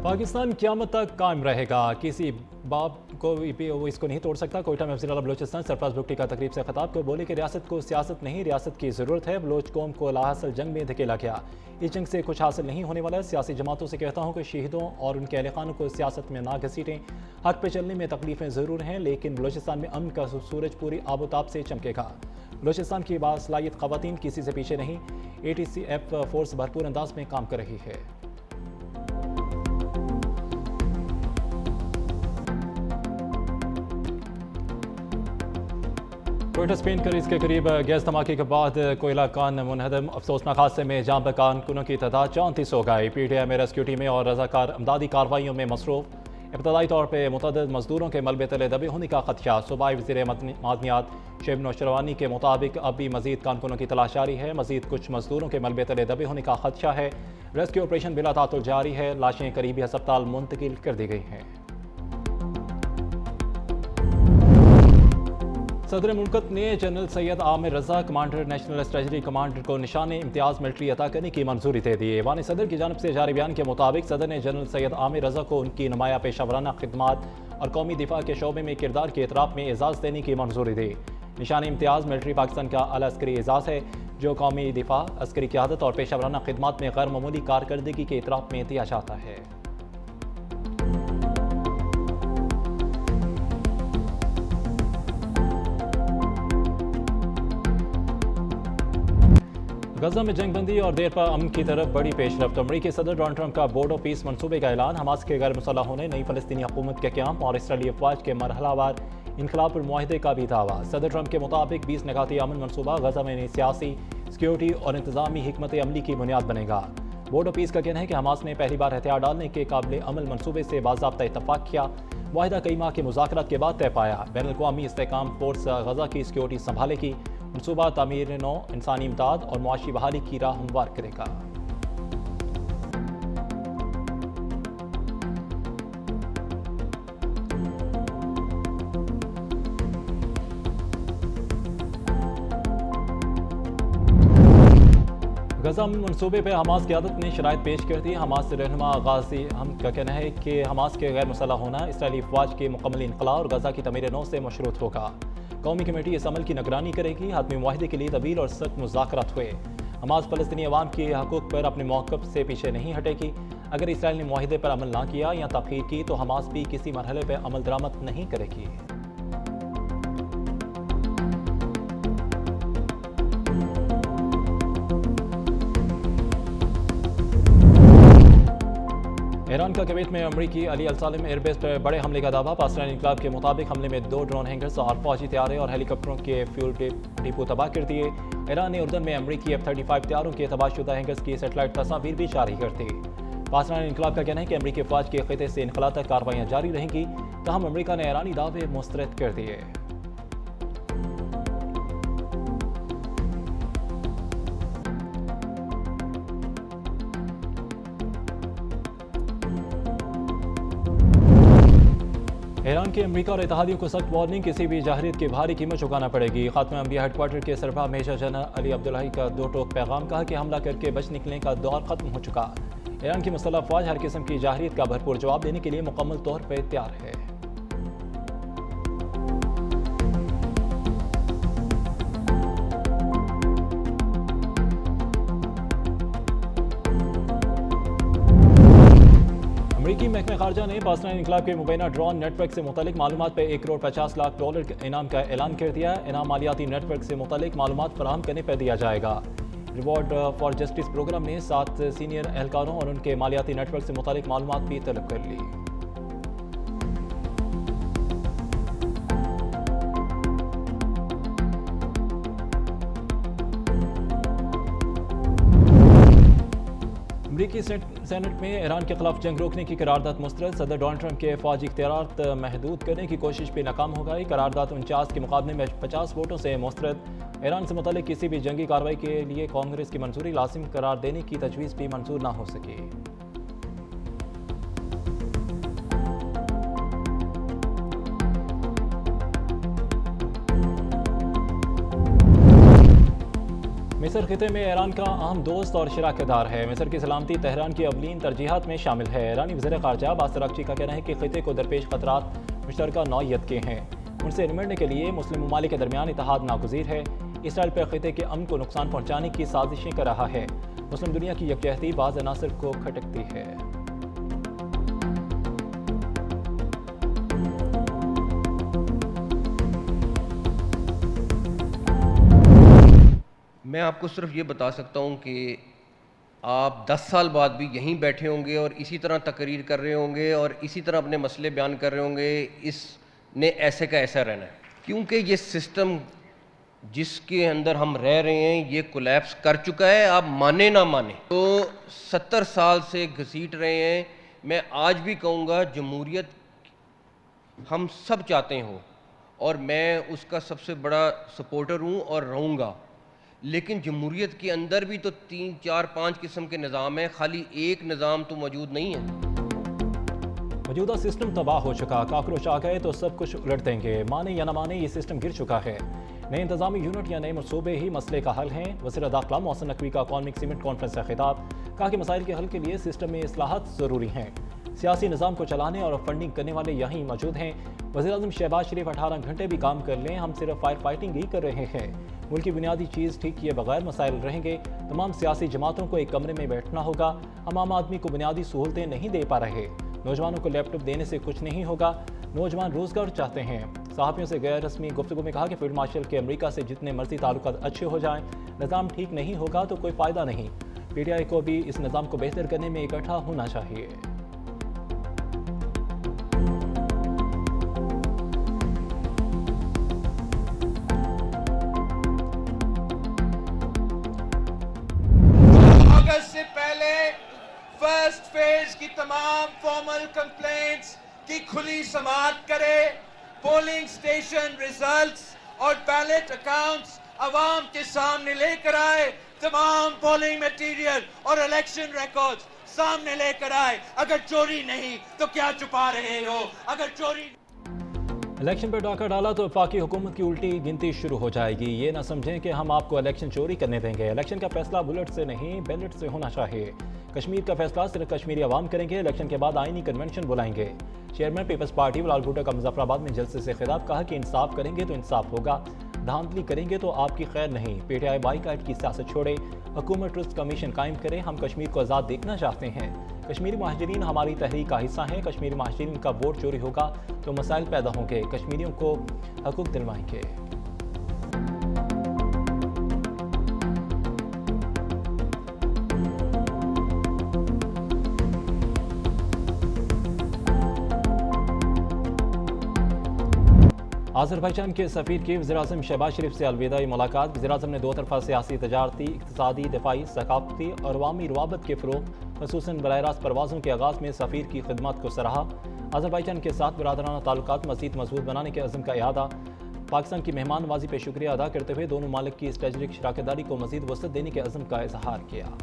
पाकिस्तान क़यामत तक कायम रहेगा, किसी बाप को भी वो इसको नहीं तोड़ सकता। कोयटा में वज़ीर-ए-आला बलोचिस्तान सरफराज भुट्टी का तकरीब से खिताब को बोले कि रियासत को सियासत नहीं, रियासत की ज़रूरत है। बलोच कौम को लाहासिल जंग में धकेला गया, इस जंग से कुछ हासिल नहीं होने वाला है। सियासी जमातों से कहता हूँ कि शहीदों और उनके अहल खानों को सियासत में ना घसीटें। हक पे चलने में तकलीफें ज़रूर हैं, लेकिन बलोचिस्तान में अमन का सूरज पूरी आबोताब से चमकेगा। बलोचिस्तान की बासलाहियत ख़वातीन किसी से पीछे नहीं। ATCF फोर्स भरपूर अंदाज में काम कर रही है। कोयटा स्पेन करीज के करीब गैस धमाके के बाद कोयला कान मुनहदम। अफसोसनाक हादसे में जाम कारकुनों की तादाद 34 हो गई। PTI में रेस्क्यू टीमें और रजाकार अमदादी कार्रवाइयों में मसरूफ। इब्तदाई तौर पर मुतअद्दिद मजदूरों के मलबे तले दबे होने का खदशा। सूबाई वज़ीर मादनियात शेब नौशरवानी के मुताबिक अब भी मजीद कारकुनों की तलाश जारी है। मजीद कुछ मजदूरों के मलबे तले दबे होने का खदशा है। रेस्क्यू ऑपरेशन बिला तातुल जारी है। लाशें करीबी अस्पताल मुंतकिल कर दी गई हैं। सदर मुल्कत ने जनरल सैयद आमिर रजा कमांडर नेशनल स्ट्रेटजी कमांडर को निशाने इम्तियाज़ मिलिट्री अता करने की मंजूरी दे दी है। वानी सदर की जानब से जारी बयान के मुताबिक सदर ने जनरल सैयद आमिर रजा को उनकी नुमाया पेशावराना खिदमात और कौमी दिफा के शोबे में किरदार के एतराफ़ में एजाज़ देने की मंजूरी दी। निशान इम्तियाज़ मिलिट्री पाकिस्तान का आला अस्करी एजाज़ है, जो कौमी दिफा, अस्करी क़यादत और पेशावराना खिदमात में गैर मामूली कारकर्दगी के एतराफ़ में दिया जाता है। गजा में जंगबंदी और देर पर अमन की तरफ बड़ी पेशरफ्त। अमरीकी सदर डोनाल्ड ट्रंप का बोर्ड ऑफ पीस मनसूबे का ऐलान। हमास के गैर मुसल्लह होने, नई फ़लस्तीनी हुकूमत के क़याम और इसराइली अफवाज के मरहलावार इनकलाब पर मुआहदे का भी दावा। सदर ट्रंप के मुताबिक 20 निकाती अमन मनसूबा गजा में नई सियासी, सिक्योरिटी और इंतजामी हिकमत अमली की बुनियाद बनेगा। बोर्ड ऑफ पीस का कहना है कि हमास ने पहली बार हथियार डालने के काबिल अमल मनसूबे से बाज़ाब्ता इत्तफ़ाक़ किया। मुआहदा कई माह के मुज़ाकरात के बाद तय पाया। बैनुल अक़वामी इस्तेहकाम फोर्स गजा की सिक्योरिटी संभालेगी। मनसूबा तामीर नौ, इंसानी इमदाद और मुआशी बहाली की राह हमवार करेगा। गजा में मनसूबे पर हमास क़यादत ने शराइत पेश कर दी। हमास रहनुमा गाजी हम का कहना है कि हमास के गैर मुसल्लह होना इसराइली अफवाज के मुकम्मल इनक़ला और गजा की तमीर नौ से मशरूत होगा। कौमी कमेटी इस अमल की निगरानी करेगी। हातमी मुआहदे के लिए तवील और सख्त मुज़ाकरात हुए। हमास फ़लस्तीनी अवाम के हकूक़ पर अपने मौक़िफ़ से पीछे नहीं हटेगी। अगर इसराइल ने मुआहदे पर अमल ना किया या तख़ीर की तो हमास भी किसी मरहले पर अमल दरामद नहीं करेगी। ईरान का कुवैत में अमरीकी अली अल सालेम एयरबेस पर बड़े हमले का दावा। पाकिस्तानी इनकलाब के मुताबिक हमले में 2 ड्रोन हैंगर्स और फौजी तैयारे और हेलीकॉप्टरों के फ्यूल डिपो तबाह कर दिए। ईरान ने उर्दन में अमरीकी F-35 तैयारों के तबाहशुदा हैंगर्स की सेटेलाइट तस्वीर भी जारी कर दी। पाकिस्तानी इनकलाब का कहना है कि अमरीकी अफवाज के खिते से इनखला तक कार्रवाइयाँ जारी रहेंगी। तहम अमरीका ने ईरानी दावे मुस्तरद कर दिए। ईरान के अमरीका और इत्तेहादियों को सख्त वार्निंग, किसी भी जाहिरियत की भारी कीमत चुकाना पड़ेगी। खात्मा अंबिया हेडक्वार्टर के सरबराह मेजर जनरल अली अब्दुल्लाही का 2 टोक पैगाम। कहा कि हमला करके बच निकलने का दौर खत्म हो चुका। ईरान की मुसल्लह अफवाज हर किस्म की जाहिरियत का भरपूर जवाब देने के लिए मुकम्मल तौर पर तैयार है। अमरीकी महकमा खारजा ने पाकिस्तानी इनकलाब के मुबैना ड्रोन नेटवर्क से मुतलिक मालूमात पर $1,50,00,000 इनाम का ऐलान कर दिया। इनाम मालियाती नेटवर्क से मुतलिक मालूमात फराहम करने पर दिया जाएगा। रिवॉर्ड फॉर जस्टिस प्रोग्राम ने 7 सीनियर एहलकारों और उनके मालियाती नेटवर्क से मुतलिक मालूमात भी तलब कर ली। अमरीकी सेनेट में ईरान के खिलाफ जंग रोकने की करारदाद मुस्तरद। सदर डोनाल्ड ट्रंप के फौजी इख्तियारात महदूद करने की कोशिश भी नाकाम हो गई। करारदाद 49 के मुकाबले में 50 वोटों से मुस्तरद। ईरान से मुतल्लिक किसी भी जंगी कार्रवाई के लिए कांग्रेस की मंजूरी लाजिम करार देने की तजवीज़ भी मंजूर ना हो सकी। मिस्र खिते में ईरान का अहम दोस्त और शराकतदार है। मिस्र की सलामती तेहरान की अवलीन तरजीहात में शामिल है। ईरानी वज़ीर ख़ारजा अब्बास अराग़ची का कहना है कि खिते को दरपेश खतरात मुश्तरका नौइयत के हैं। उनसे निमटने के लिए मुस्लिम ममालिक के दरमियान इत्तेहाद नागुज़ीर है। इसराइल पर खिते के अमन को नुकसान पहुँचाने की साजिशें कर रहा है। मुस्लिम दुनिया की यकजहती बाज़ अनासर को खटकती है। मैं आपको सिर्फ ये बता सकता हूँ कि आप 10 साल बाद भी यहीं बैठे होंगे और इसी तरह तकरीर कर रहे होंगे और इसी तरह अपने मसले बयान कर रहे होंगे। इसने ऐसे का ऐसा रहना है, क्योंकि ये सिस्टम जिसके अंदर हम रह रहे हैं ये कोलैप्स कर चुका है। आप माने ना माने तो 70 साल से घसीट रहे हैं। मैं आज भी कहूँगा जमहूरियत हम सब चाहते हो और मैं उसका सबसे बड़ा सपोर्टर हूँ और रहूँगा, लेकिन जमहूरियत के अंदर भी तो 3, 4, 5 किस्म के निज़ाम हैं, खाली एक निज़ाम तो मौजूद नहीं है। मौजूदा सिस्टम तबाह हो चुका, काकरोच आ गए तो सब कुछ उलट देंगे। माने या न माने ये सिस्टम गिर चुका है। नए इंतजामी यूनिट या नए मनसूबे ही मसले का हल हैं। वज़ीर दाखिला मोहसिन नकवी का कौमी सीमेंट कॉन्फ्रेंस से खिताब, कहा कि मसाइल के हल के लिए सिस्टम में इस्लाहात ज़रूरी हैं। सियासी निज़ाम को चलाने और फंडिंग करने वाले यहीं मौजूद हैं। वज़ीर-ए-आज़म शहबाज शरीफ 18 घंटे भी काम कर लें, हम सिर्फ फायर फाइटिंग ही कर रहे हैं। मुल्क की बुनियादी चीज़ ठीक किए बगैर मसाइल रहेंगे। तमाम सियासी जमातों को एक कमरे में बैठना होगा। हम आम आदमी को बुनियादी सहूलतें नहीं दे पा रहे। नौजवानों को लैपटॉप देने से कुछ नहीं होगा। नौजवान रोजगार चाहते हैं। सहाफ़ियों से गैर रस्मी गुफ्तगू में कहा कि फील्ड मार्शल के अमेरिका से जितने मर्जी ताल्लुकात अच्छे हो जाएं, निज़ाम ठीक नहीं होगा तो कोई फ़ायदा नहीं। PTI को भी इस निज़ाम को बेहतर करने में इकट्ठा होना चाहिए। अगस्त से पहले फर्स्ट फेज की तमाम फॉर्मल कंप्लेंट्स की खुली समाअत करे। पोलिंग स्टेशन रिजल्ट्स और बैलेट अकाउंट्स अवाम के सामने लेकर आए। तमाम पोलिंग मटेरियल और इलेक्शन रिकॉर्ड्स सामने लेकर आए। अगर चोरी नहीं तो क्या छुपा रहे हो? अगर चोरी इलेक्शन पर डाका डाला तो वफाकी हुकूमत की उल्टी गिनती शुरू हो जाएगी। ये ना समझें कि हम आपको इलेक्शन चोरी करने देंगे। इलेक्शन का फैसला बुलेट से नहीं बैलेट से होना चाहिए। कश्मीर का फैसला सिर्फ कश्मीरी अवाम करेंगे। इलेक्शन के बाद आईनी कन्वेंशन बुलाएंगे। Chairman peoples party Bilawal Bhutto का मुजफ्फराबाद में जलसे से खिताब, कहा कि इंसाफ करेंगे तो इंसाफ होगा, धांधली करेंगे तो आपकी खैर नहीं। PTI बाईकाट की सियासत छोड़े, हुकूमत ट्रस्ट कमीशन कायम करे। हम कश्मीर को आज़ाद देखना चाहते हैं। कश्मीरी महाजरीन हमारी तहरीक का हिस्सा हैं। कश्मीरी महाजरीन का वोट चोरी होगा तो मसाइल पैदा होंगे। कश्मीरियों को हकूक दिलवाएंगे। आज़रबाईजान के सफ़ीर की वज़ीर-ए-आज़म शहबाज शरीफ से अलविदाई मुलाकात। वज़ीर-ए-आज़म ने 2 तरफ़ा सियासी, तजारती, इक़्तिसादी, दिफ़ाई, सकाफ़ती और अवामी रवाबत के फ़रोग़, ख़ुसूसन बराह रास्त परवाज़ों के आगाज़ में सफ़ीर की खिदमत को सराहा। आज़रबाईजान के साथ बिरादराना ताल्लुकात मज़ीद मज़बूत बनाने के अज़्म का इआदा। पाकिस्तान की मेहमान नवाज़ी पर शुक्रिया अदा करते हुए दोनों मालिक की स्ट्रेटेजिक शराकतदारी को मज़ीद वसअत देने के अज़्म का इज़हार किया।